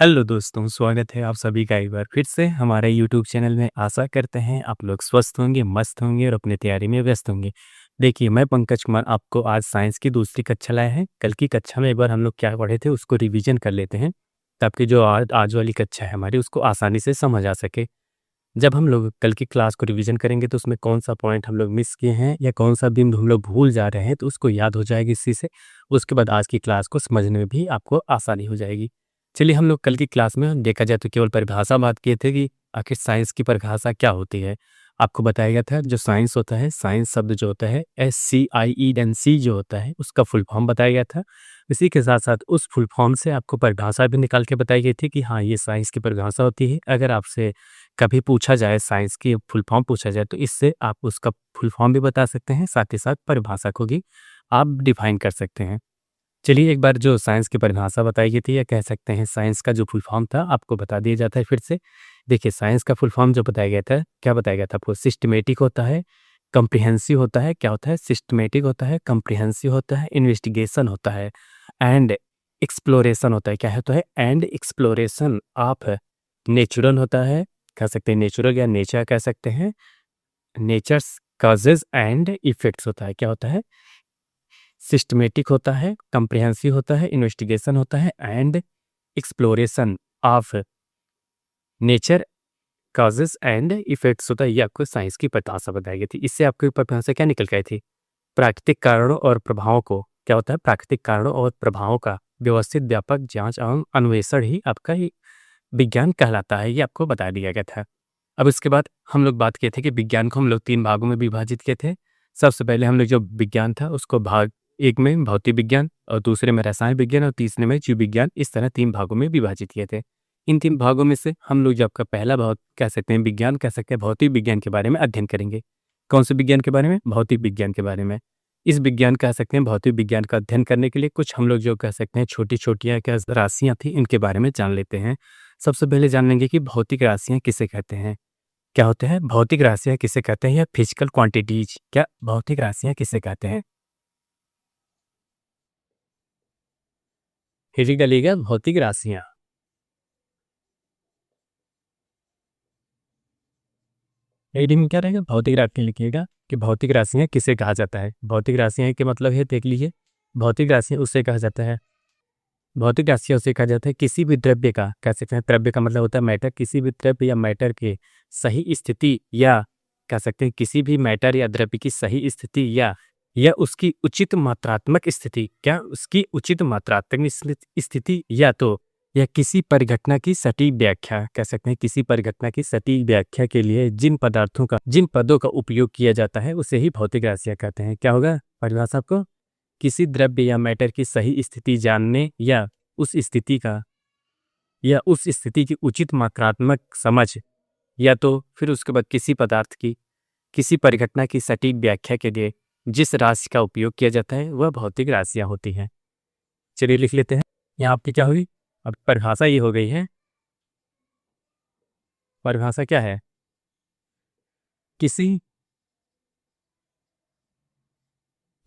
Hello दोस्तों, स्वागत है आप सभी का एक बार फिर से हमारे यूट्यूब चैनल में। आशा करते हैं आप लोग स्वस्थ होंगे, मस्त होंगे और अपनी तैयारी में व्यस्त होंगे। देखिए, मैं पंकज कुमार आपको आज साइंस की दूसरी कक्षा लाया है। कल की कक्षा में एक बार हम लोग क्या पढ़े थे उसको रिवीजन कर लेते हैं, ताकि जो आज आज वाली कक्षा है हमारी उसको आसानी से समझ आ सके। जब हम लोग कल की क्लास को रिवीजन करेंगे तो उसमें कौन सा पॉइंट हम लोग मिस किए हैं या कौन सा बिंदु हम लोग भूल जा रहे हैं तो उसको याद हो जाएगी इसी से। उसके बाद आज की क्लास को समझने में भी आपको आसानी हो जाएगी। चलिए, हम लोग कल की क्लास में देखा जाए तो केवल परिभाषा बात किए थे कि आखिर साइंस की परिभाषा क्या होती है। आपको बताया गया था जो साइंस होता है, साइंस शब्द जो होता है SCIENC जो होता है उसका फुल फॉर्म बताया गया था। इसी के साथ साथ उस फुल फॉर्म से आपको परिभाषा भी निकाल के बताई गई थी कि हाँ, ये साइंस की परिभाषा होती है। अगर आपसे कभी पूछा जाए साइंस की फुल फॉर्म पूछा जाए तो इससे आप उसका फुल फॉर्म भी बता सकते हैं, साथ ही साथ परिभाषा को भी आप डिफाइन कर सकते हैं। चलिए, एक बार जो साइंस की परिभाषा बताई गई थी या कह सकते हैं साइंस का जो फुल फॉर्म था आपको बता दिया जाता है फिर से। देखिए, साइंस का फुल फॉर्म जो बताया गया था, क्या बताया गया था आपको? सिस्टमेटिक होता है, कम्प्रिहेंसिव होता है। क्या होता है? सिस्टमेटिक होता है, कम्प्रिहेंसिव होता है, इन्वेस्टिगेशन होता है एंड एक्सप्लोरेशन होता है। क्या होता है? एंड एक्सप्लोरेशन ऑफ नेचुरल होता है। कह सकते हैं नेचुरल या नेचर कह सकते हैं। नेचर्स कॉजेज एंड इफेक्ट्स होता है। क्या होता है? सिस्टमेटिक होता है, कम्प्रिहेंसिव होता है, इन्वेस्टिगेशन होता है and exploration of nature causes and effects होता है। ये आपको साइंस की परिभाषा बताई गई थी। इससे आपकी परिभाषा क्या निकल के आई थी? प्राकृतिक कारणों और प्रभावों को, क्या होता है? प्राकृतिक कारणों और प्रभावों का व्यवस्थित व्यापक जांच एवं अन्वेषण ही आपका ये विज्ञान कहलाता है। ये आपको बता दिया गया था। अब इसके बाद हम लोग बात किए थे कि विज्ञान को हम लोग 3 भागों में विभाजित किए थे। सबसे पहले हम लोग जो विज्ञान था उसको भाग 1 में भौतिक विज्ञान और दूसरे में रसायन विज्ञान और तीसरे में जीव विज्ञान, इस तरह 3 भागों में विभाजित किए थे। इन 3 भागों में से हम लोग जो आपका पहला भाग कह सकते हैं विज्ञान कह सकते हैं, भौतिक विज्ञान के बारे में अध्ययन करेंगे। कौन से विज्ञान के बारे में? भौतिक विज्ञान के बारे में। इस विज्ञान कह सकते हैं भौतिक विज्ञान का अध्ययन करने के लिए कुछ हम लोग जो कह सकते हैं छोटी-छोटी क्या राशियाँ थी इनके बारे में जान लेते हैं। सबसे पहले जान लेंगे कि भौतिक राशियाँ किसे कहते हैं? क्या होते हैं? भौतिक राशियाँ किसे कहते हैं या फिजिकल क्वांटिटीज, क्या भौतिक राशियाँ किसे कहते हैं? फिजिकली क्या भौतिक राशियाँ? हेडिंग में क्या रहेगा? भौतिक राशियाँ लिखिएगा कि भौतिक राशियाँ किसे कहा जाता है। भौतिक राशियाँ के मतलब है, देख लीजिए। भौतिक राशियाँ उसे कहा जाता है, भौतिक राशियाँ उसे कहा जाता है किसी भी द्रव्य का, कह सकते हैं द्रव्य का मतलब होता है मैटर, किसी भी द्रव्य या मैटर के सही स्थिति या कह सकते हैं किसी भी मैटर या द्रव्य की सही स्थिति या उसकी उचित मात्रात्मक स्थिति, क्या उसकी उचित मात्रात्मक स्थिति या किसी परिघटना की सटीक व्याख्या, कह सकते हैं किसी परिघटना की सटीक व्याख्या के लिए जिन पदों का उपयोग किया जाता है उसे ही भौतिक राशियाँ कहते हैं। क्या होगा परिभाषा आपको? किसी द्रव्य या मैटर की सही स्थिति जानने उस स्थिति का या उस स्थिति की उचित मात्रात्मक समझ, या तो फिर उसके बाद किसी पदार्थ की किसी परिघटना की सटीक व्याख्या के लिए जिस राशि का उपयोग किया जाता है वह भौतिक राशियाँ होती हैं। चलिए लिख लेते हैं। यहाँ आपकी क्या हुई? अब परिभाषा ये हो गई है। परिभाषा क्या है? किसी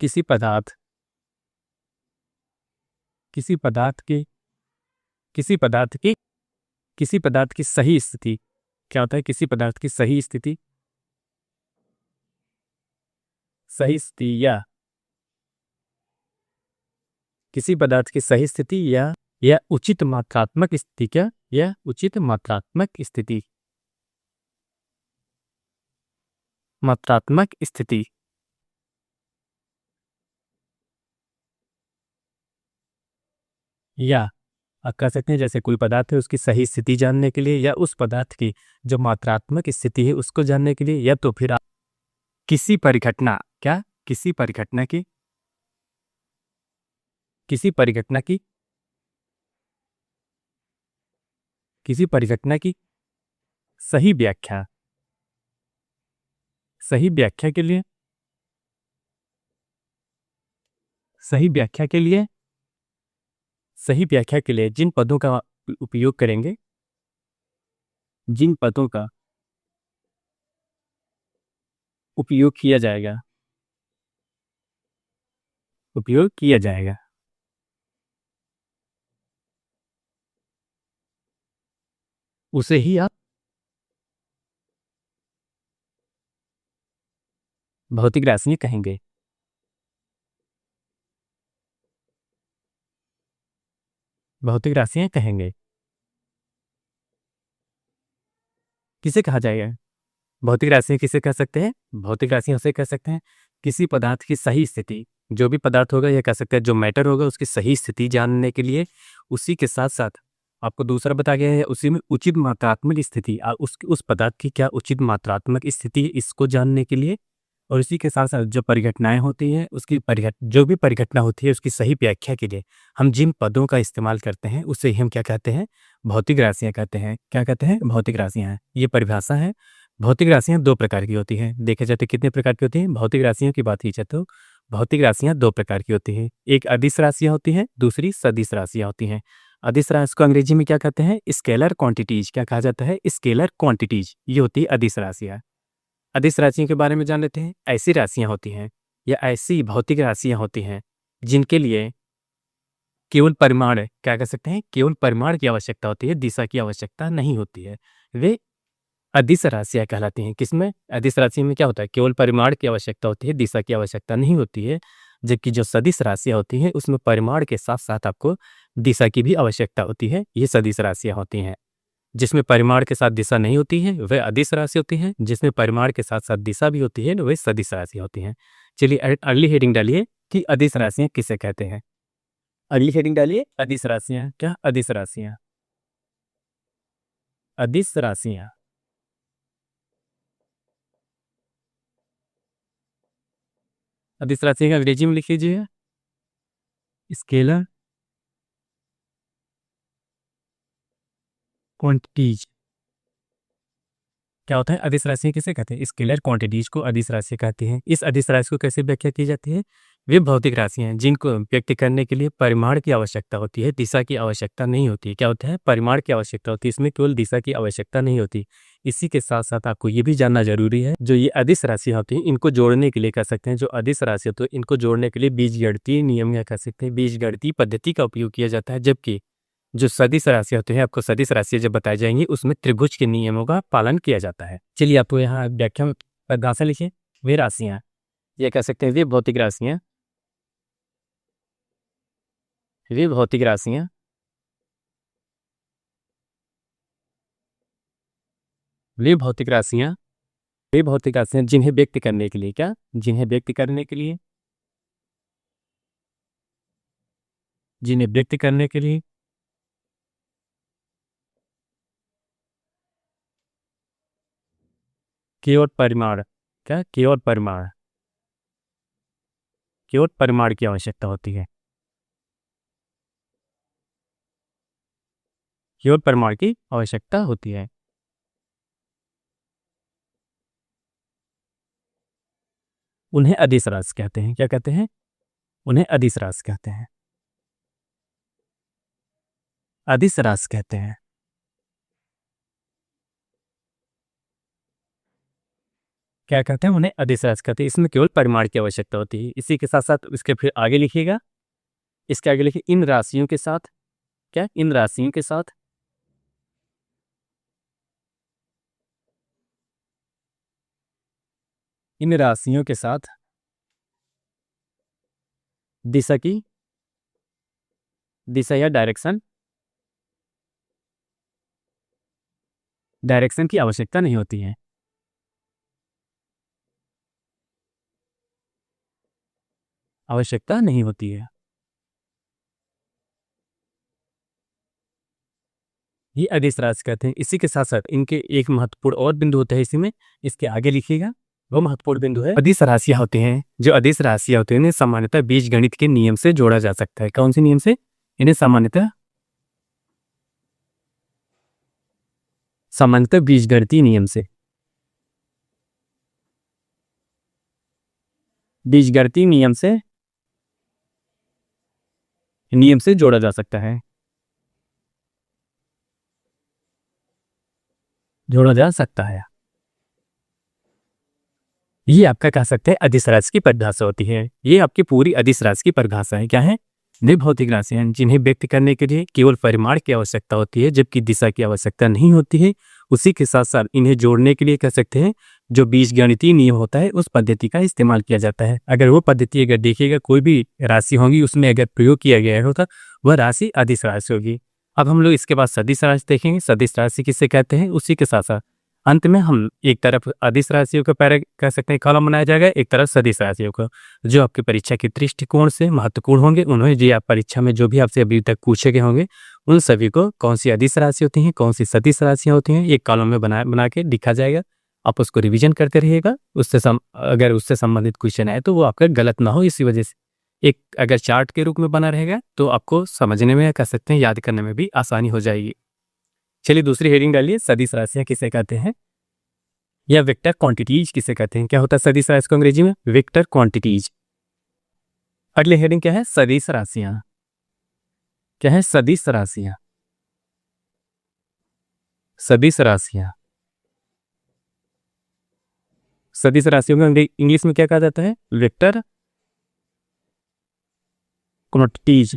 किसी पदार्थ किसी पदार्थ की किसी पदार्थ की किसी पदार्थ की सही स्थिति, क्या होता है? किसी पदार्थ की सही स्थिति किसी पदार्थ की सही स्थिति या उचित मात्रात्मक स्थिति, क्या या उचित मात्रात्मक स्थिति या आप कह सकते हैं जैसे कोई पदार्थ है उसकी सही स्थिति जानने के लिए या उस पदार्थ की जो मात्रात्मक स्थिति है उसको जानने के लिए, या तो फिर आप किसी परिघटना क्या किसी परिघटना की किसी परिघटना की किसी परिघटना की सही व्याख्या सही व्याख्या के लिए सही व्याख्या के लिए सही व्याख्या के लिए उपयोग करेंगे जिन पदों का उपयोग किया जाएगा उपयोग किया जाएगा उसे ही आप भौतिक राशियां कहेंगे। भौतिक राशियां कहेंगे। किसे कहा जाएगा? भौतिक राशियां किसे कह सकते हैं? भौतिक राशियां उसे कह सकते हैं किसी पदार्थ की सही स्थिति, जो भी पदार्थ होगा, यह कह सकते हैं जो मैटर होगा उसकी सही स्थिति जानने के लिए, उसी के साथ साथ आपको दूसरा बता गया है उसी में उचित मात्रात्मक स्थिति, उस पदार्थ की क्या उचित मात्रात्मक स्थिति है इसको जानने के लिए, और इसी के साथ साथ जो परिघटनाएं होती हैं उसकी जो भी परिघटना होती है उसकी सही व्याख्या के लिए हम जिन पदों का इस्तेमाल करते हैं उसे ही हम क्या कहते हैं? भौतिक राशियां कहते हैं। क्या कहते हैं? भौतिक राशियां हैं। ये परिभाषा है। भौतिक राशियां दो प्रकार की होती हैं। देखे जाते कितने प्रकार की होती हैं? भौतिक राशियों की बात की जाए तो भौतिक राशियां दो प्रकार की होती हैं। एक अदिश राशियां होती हैं, दूसरी सदिश राशियां होती हैं। अदिश राशि को अंग्रेजी में क्या कहते हैं? Scalar quantities. क्या कहा जाता है? Scalar quantities. ये होती है अदिश राशियां। अदिश राशियों के बारे में जान लेते हैं। ऐसी राशियां होती हैं या ऐसी भौतिक राशियां होती हैं जिनके लिए केवल परिमाण, क्या कह सकते हैं, केवल परिमाण की आवश्यकता होती है, दिशा की आवश्यकता नहीं होती है। वे अदिश राशियां कहलाती हैं। किसमें? अदिश राशि में क्या होता है? केवल परिमाण की आवश्यकता होती है, दिशा की आवश्यकता नहीं होती है। जबकि जो सदिश राशियां होती हैं उसमें परिमाण के साथ साथ आपको दिशा की भी आवश्यकता होती है। ये सदिश राशियां होती हैं। जिसमें परिमाण के साथ दिशा नहीं होती है वह अदिश राशि होती है, जिसमें परिमाण के साथ साथ दिशा भी होती है वह सदिश राशि होती हैं। चलिए अगली हेडिंग डालिए कि अदिश राशियां किसे कहते हैं। अगली हेडिंग डालिए अदिश राशियां। क्या? अदिश राशियां। अदिश राशियां। अदिश राशियां का अंग्रेजी में लिख लीजिए स्केलर क्वांटिटीज। क्या होता है? अदिश राशि किसे कहते हैं? स्केलर क्वांटिटीज को अदिश राशि कहते हैं। इस अदिश राशि को कैसे व्याख्या की जाती है? वे भौतिक राशियां हैं जिनको व्यक्त करने के लिए परिमाण की आवश्यकता होती है, दिशा की आवश्यकता नहीं होती। क्या होता है? परिमाण की आवश्यकता होती है, इसमें केवल दिशा की आवश्यकता नहीं होती। इसी के साथ साथ आपको ये भी जानना जरूरी है जो ये अदिश राशियां होती हैं इनको जोड़ने के लिए कह सकते हैं, जो अदिश राशि होती है इनको जोड़ने के लिए बीजगणितीय नियम या कह सकते हैं बीजगणितीय पद्धति का उपयोग किया जाता है। जबकि जो सदिश राशि होते हैं, आपको सदिश राशि जब बताई जाएंगी उसमें त्रिभुज के नियमों का पालन किया जाता है। चलिए आपको यहाँ व्याख्या में परिभाषा लिखिए। वे राशियां, ये कह सकते हैं वे भौतिक राशियां, वे भौतिक राशियां वे भौतिक राशियां वे भौतिक राशियां जिन्हें व्यक्त करने के लिए, क्या? जिन्हें व्यक्त करने के लिए, जिन्हें व्यक्त करने के लिए केवल परिमाण, क्या? केवल परिमाण की आवश्यकता होती है। केवल परिमाण की आवश्यकता होती है। उन्हें अदिश राशि कहते हैं। क्या कहते हैं? उन्हें अदिश राशि कहते हैं। अदिश राशि कहते हैं। क्या कहते हैं? उन्हें अदिश राशि कहते हैं। इसमें केवल परिमाण की आवश्यकता होती है। इसी के साथ साथ इसके फिर आगे लिखिएगा, इसके आगे लिखिए इन राशियों के साथ, क्या? इन राशियों के साथ इन राशियों के साथ दिशा की, दिशा या डायरेक्शन की आवश्यकता नहीं होती है। आवश्यकता नहीं होती है। ये अदिश राशि कहते हैं। इसी के साथ साथ इनके एक महत्वपूर्ण और बिंदु होता है इसी में, इसके आगे लिखिएगा, वो महत्वपूर्ण बिंदु है अदिश राशियां होते हैं। जो अदिश राशियां होते हैं इन्हें सामान्यतः बीजगणित के नियम से जोड़ा जा सकता है। कौन से नियम से? इन्हें सामान्यतः सामान्यतः बीजगणितीय नियम से, बीजगणितीय नियम से जोड़ा जा सकता है, जोड़ा जा सकता है। ये आपका कह सकते हैं अदिश राशि की परिभाषा होती है। ये आपकी पूरी अदिश राशि की परिभाषा है। क्या है? वे भौतिक राशियाँ जिन्हें व्यक्त करने के लिए केवल परिमाण की आवश्यकता होती है, जबकि दिशा की आवश्यकता नहीं होती है। उसी के साथ-साथ इन्हें जोड़ने के लिए कह सकते हैं, जो बीजगणितीय नियम होता है, उस पद्धति का इस्तेमाल किया जाता है। अगर वो पद्धति अगर देखिएगा कोई भी राशि होगी, उसमें अगर प्रयोग किया गया होता, वह राशि अदिश राशि होगी। अब हम लोग इसके बाद सदिश राशि देखेंगे। सदिश राशि किसे कहते हैं? उसी के साथ-साथ अंत में हम एक तरफ अदिश राशियों का पैरा कह सकते हैं कॉलम बनाया जाएगा, एक तरफ सदिश राशियों का, जो आपकी परीक्षा के दृष्टिकोण से महत्वपूर्ण होंगे। उन्होंने जी आप परीक्षा में जो भी आपसे अभी तक पूछे गए होंगे, उन सभी को कौन सी अदिश राशि होती हैं, कौन सी सदिश राशियाँ होती हैं, एक कॉलम में बना के लिखा जाएगा। आप उसको रिवीजन करते रहिएगा। अगर उससे संबंधित क्वेश्चन आए तो वो आपका गलत ना हो, इसी वजह से एक अगर चार्ट के रूप में बना रहेगा तो आपको समझने में कह सकते हैं याद करने में भी आसानी हो जाएगी। चलिए दूसरी हेडिंग डालिए, सदिश राशियाँ किसे कहते हैं या वेक्टर क्वांटिटीज किसे कहते हैं। क्या होता है सदिश राशि को अंग्रेजी में? Vector quantities. अगली हेडिंग क्या है? सदिश राशियाँ। क्या है? सदिश राशियाँ। सदिश राशियाँ। सदिश राशियों को इंग्लिश में क्या कहा जाता है? Vector quantities.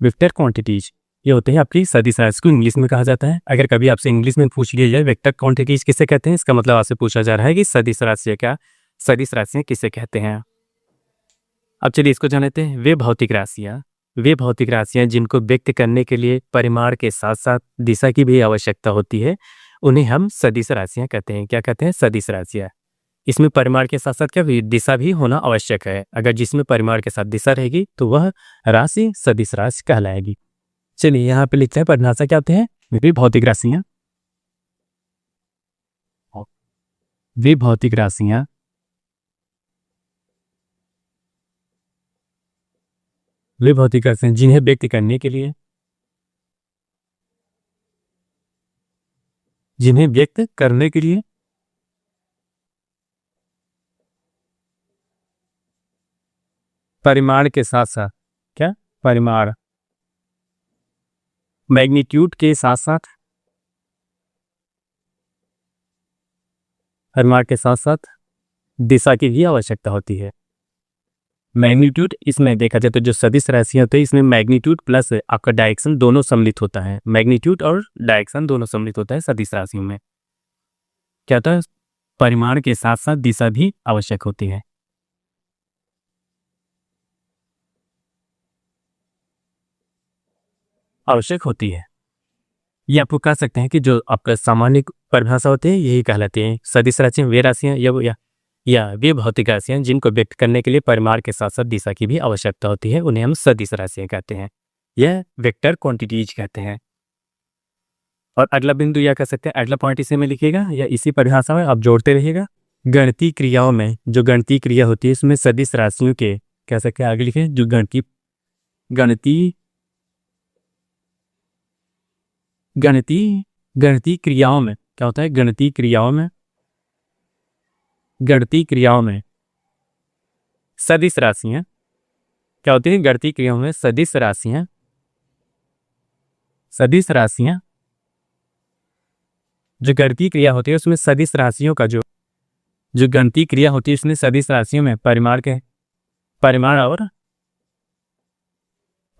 वेक्टर क्वांटिटीज ये होते हैं आपकी सदिश राशि को इंग्लिश में कहा जाता है। अगर कभी आपसे इंग्लिश में पूछ लिया जाए वेक्टर क्वांटिटीज किसे कहते हैं, इसका मतलब आपसे पूछा जा रहा है कि सदिश राशियाँ क्या, सदिश राशियाँ किसे कहते हैं। अब चलिए इसको जान लेते हैं। वे भौतिक राशियाँ जिनको व्यक्त करने के लिए परिमाण के साथ साथ दिशा की भी आवश्यकता होती है, उन्हें हम सदिश राशियाँ कहते हैं। क्या कहते हैं? सदिश राशियाँ। इसमें परिमाण के साथ साथ क्या भी दिशा भी होना आवश्यक है। अगर जिसमें परिमाण के साथ दिशा रहेगी तो वह राशि सदिश राशि कहलाएगी। चलिए यहाँ पे लिखते हैं परिभाषा क्या होते हैं। वे भौतिक राशियाँ वे भौतिक राशियाँ वे भौतिक राशियाँ जिन्हें व्यक्त करने के लिए परिमाण के साथ साथ क्या परिमाण मैग्नीट्यूड के साथ साथ परिमाण के साथ साथ दिशा की भी आवश्यकता होती है। मैग्नीट्यूड इसमें देखा जाए तो जो सदिश राशियाँ होती है इसमें मैग्नीट्यूड प्लस आपका डायरेक्शन दोनों सम्मिलित होता है। मैग्नीट्यूड और डायरेक्शन दोनों सम्मिलित होता है सदिश राशियों में। क्या होता है? परिमाण के साथ साथ दिशा भी आवश्यक होती है। ये आपको कह सकते हैं कि जो आपका सामान्य परिभाषा होती है यही कहलाती है सदिश राशियाँ। वे राशियाँ या वे भौतिक राशियाँ जिनको व्यक्त करने के लिए परिमाण के साथ साथ दिशा की भी आवश्यकता होती है, उन्हें हम सदिश राशियाँ कहते हैं। यह वेक्टर क्वांटिटीज कहते हैं। और अगला बिंदु या कह सकते हैं अगला पॉइंट इसी में लिखिएगा या इसी परिभाषा में आप जोड़ते रहिएगा। गणितीय क्रियाओं में जो गणितीय क्रिया होती है इसमें सदिश राशियों के कह सकते हैं आगे लिखे जो गणितीय क्रियाओं में क्या होता है? गणितीय क्रियाओं में सदिश राशियाँ क्या होती है? गणितीय क्रियाओं में सदिश राशियाँ जो गणितीय क्रिया होती है उसमें सदिश राशियों का जो गणितीय क्रिया होती है उसमें सदिश राशियों में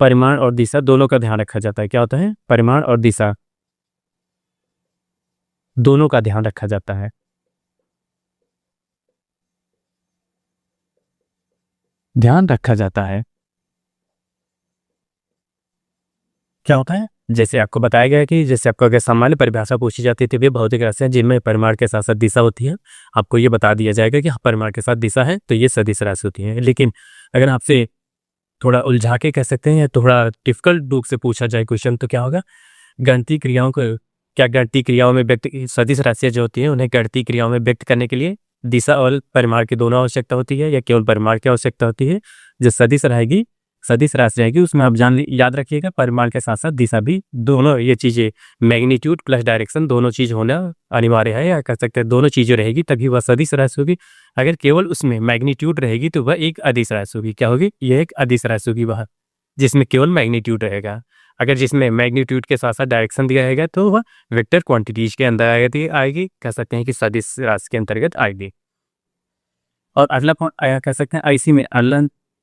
परिमाण और दिशा दोनों का ध्यान रखा जाता है। क्या होता है? परिमाण और दिशा दोनों का ध्यान रखा जाता है। क्या होता है? जैसे आपको बताया गया है कि जैसे आपको अगर सामान्य परिभाषा पूछी जाती थी वे भौतिक राशियाँ जिनमें परिमाण के साथ साथ दिशा होती है, आपको ये बता दिया जाएगा कि परिमाण के साथ दिशा है तो ये सदिश राशि होती है। लेकिन अगर आपसे थोड़ा उलझा के कह सकते हैं या थोड़ा डिफिकल्ट रूप से पूछा जाए क्वेश्चन तो क्या होगा? गणितीय क्रियाओं में व्यक्त सदिश राशियाँ जो होती है उन्हें गणितीय क्रियाओं में व्यक्त करने के लिए दिशा और परिमाण की दोनों आवश्यकता होती है या केवल परिमाण की आवश्यकता होती है। जो सदिश राशि रहेगी उसमें आप याद रखिएगा परिमाण के साथ साथ दिशा भी दोनों ये चीज़ें मैग्नीट्यूड प्लस डायरेक्शन दोनों चीज़ होना अनिवार्य है या कह सकते हैं दोनों चीज़ें रहेगी तभी वह सदिश राशि होगी। अगर केवल उसमें मैग्नीट्यूड रहेगी तो वह एक अदिश राशि होगी। क्या होगी? यह एक अदिश राशि होगी वह जिसमें केवल मैग्नीट्यूड रहेगा। अगर जिसमें मैग्नीट्यूड के साथ साथ डायरेक्शन दिया रहेगा तो वह वेक्टर क्वांटिटीज के अंदर आएगी, कह सकते हैं कि सदिश राशि के अंतर्गत आएगी। और अगला कह सकते हैं इसी में अगला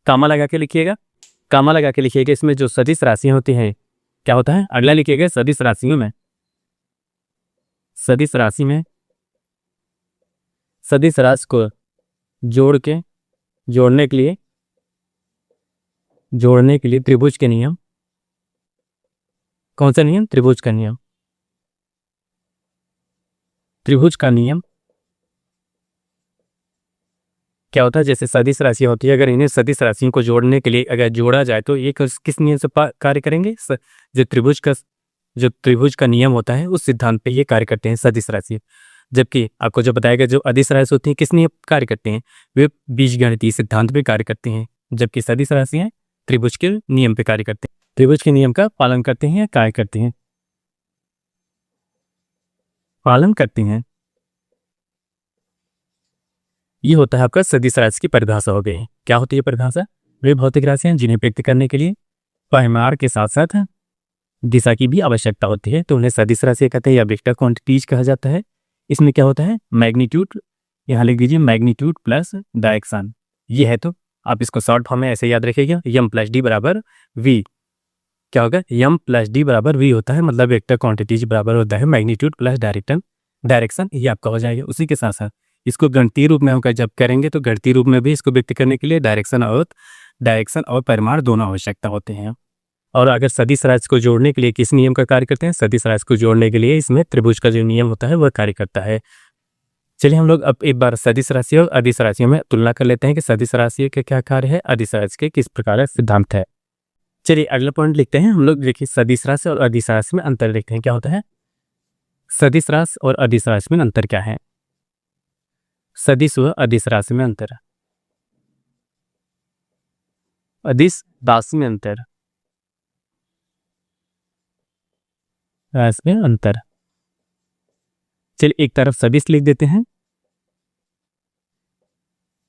कामा लगा के लिखिएगा, कामा लगा के लिखिएगा। इसमें जो सदिश राशियां होती हैं क्या होता है, अगला लिखिएगा सदिश राशियों में, सदिश राशि में सदिश राशि को जोड़ने के लिए त्रिभुज के नियम, कौन सा नियम, त्रिभुज का नियम, त्रिभुज का नियम क्या होता है, जैसे सदिश राशि होती है, अगर इन्हें सदिश राशियों को जोड़ने के लिए अगर जोड़ा जाए तो ये किस नियम से कार्य करेंगे, जो त्रिभुज का नियम होता है उस सिद्धांत पे ये कार्य करते हैं सदिश राशि। जबकि आपको जो बताया गया जो अदिश राशि होती है किस नियम कार्य करते हैं, वे बीजगणितीय सिद्धांत पे कार्य करते हैं, जबकि सदिश राशियां त्रिभुज के नियम पे कार्य करते हैं, त्रिभुज के नियम का पालन करते हैं या कार्य करते हैं, पालन करते हैं। ये होता है आपका सदिश राशि की परिभाषा हो गई। क्या होती है परिभाषा, वे भौतिक राशियां जिन्हें व्यक्त करने के लिए परिमाण के साथ साथ दिशा की भी आवश्यकता होती है, तो उन्हें सदिश राशि कहते हैं या वेक्टर क्वांटिटीज कहा जाता है। इसमें क्या होता है, मैग्नीट्यूड, यहाँ लिख दीजिए मैग्नीट्यूड प्लस डायरेक्शन, ये है तो आप इसको शॉर्ट फॉर्म में ऐसे याद रखिएगा, यम प्लस डी बराबर वी। क्या होगा, यम प्लस डी बराबर वी होता है, मतलब वेक्टर क्वांटिटीज बराबर होता है मैग्नीट्यूड प्लस डायरेक्शन, ये आपका हो जाएगा। उसी के साथ साथ इसको गणितीय रूप में होकर जब करेंगे तो गणितीय रूप में भी इसको व्यक्त करने के लिए डायरेक्शन और परिमाण दोनों आवश्यकता होते हैं। और अगर सदिश राशि को जोड़ने के लिए किस नियम का कार्य करते हैं, सदिश राशि को जोड़ने के लिए इसमें त्रिभुज का जो नियम होता है वह कार्य करता है। चलिए हम लोग अब एक बार सदिश राशि और अदिश राशियों में तुलना कर लेते हैं कि सदिश राशि के क्या कार्य है, अदिश राशि के किस प्रकार सिद्धांत है। चलिए अगला पॉइंट लिखते हैं हम लोग, देखिए सदिश राशि और अदिश राशि में अंतर देखते हैं क्या होता है। सदिश राशि और अदिश राशि में अंतर क्या है, सदिश व अदिश राशि में अंतर, अदिश राशि में अंतर, राशि में अंतर। चलिए एक तरफ सदिश लिख देते हैं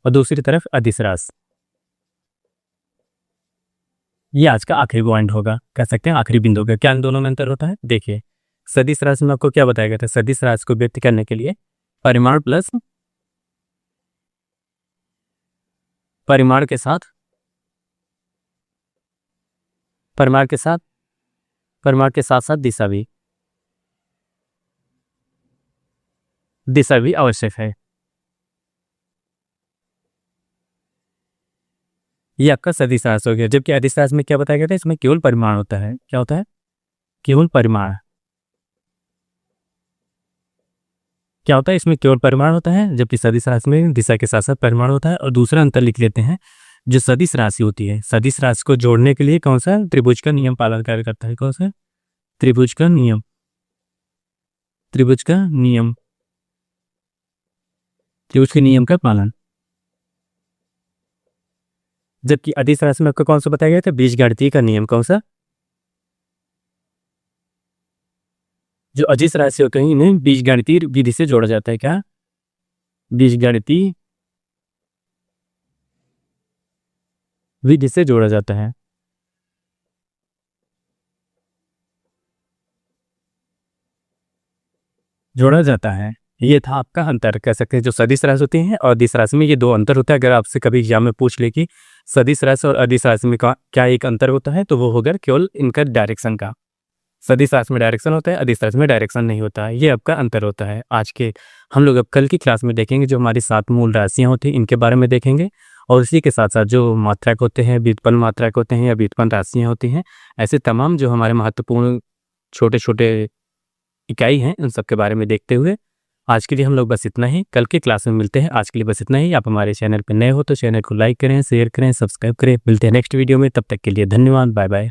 और दूसरी तरफ अदिश राशि। ये आज का आखिरी पॉइंट होगा, कह सकते हैं आखिरी बिंदु होगा। क्या इन दोनों में अंतर होता है, देखिए सदिश राशि में आपको क्या बताया गया था, सदिश राशि को व्यक्त करने के लिए परिमाण के साथ साथ दिशा भी आवश्यक है। ये आपका सदिश राशि हो गया। जबकि अदिश राशि में क्या बताया गया था, इसमें केवल परिमाण होता है। क्या होता है, केवल परिमाण। क्या होता है, इसमें केवल परिमाण होता है, जबकि सदिश राशि में दिशा के साथ साथ परिमाण होता है। और दूसरा अंतर लिख लेते हैं, जो सदिश राशि होती है, सदिश राशि को जोड़ने के लिए कौन सा त्रिभुज का नियम पालन कार्य करता है, कौन सा त्रिभुज का नियम, त्रिभुज के नियम का पालन। जबकि अदिश राशि में आपको कौन सा बताया गया था, बीजगणितीय का नियम, कौन सा, जो अदिश राशि होते हैं इन्हें बीजगणितीय विधि से जोड़ा जाता है। क्या, बीजगणितीय विधि से जोड़ा जाता है। ये था आपका अंतर, कह सकते हैं जो सदिश राशि होती है और अदिश राशि में ये दो अंतर होता है। अगर आपसे कभी एग्जाम में पूछ ले कि सदिश राशि और अदिश राशि में क्या एक अंतर होता है, तो वो होगा केवल इनका डायरेक्शन का। सदिश राशि में डायरेक्शन होता है, अदिश राशि में डायरेक्शन नहीं होता है, ये आपका अंतर होता है। आज के हम लोग अब कल की क्लास में देखेंगे जो हमारी 7 मूल राशियाँ होती हैं इनके बारे में देखेंगे, और इसी के साथ साथ जो मात्रक होते हैं, व्युत्पन्न मात्रक होते हैं या व्युत्पन्न राशियाँ होती हैं, ऐसे तमाम जो हमारे महत्वपूर्ण छोटे छोटे इकाई हैं उन सब के बारे में देखते हुए आज के लिए हम लोग बस इतना ही, कल के क्लास में मिलते हैं। आज के लिए बस इतना ही। आप हमारे चैनल पर नए हो तो चैनल को लाइक करें, शेयर करें, सब्सक्राइब करें। मिलते हैं नेक्स्ट वीडियो में, तब तक के लिए धन्यवाद, बाय बाय।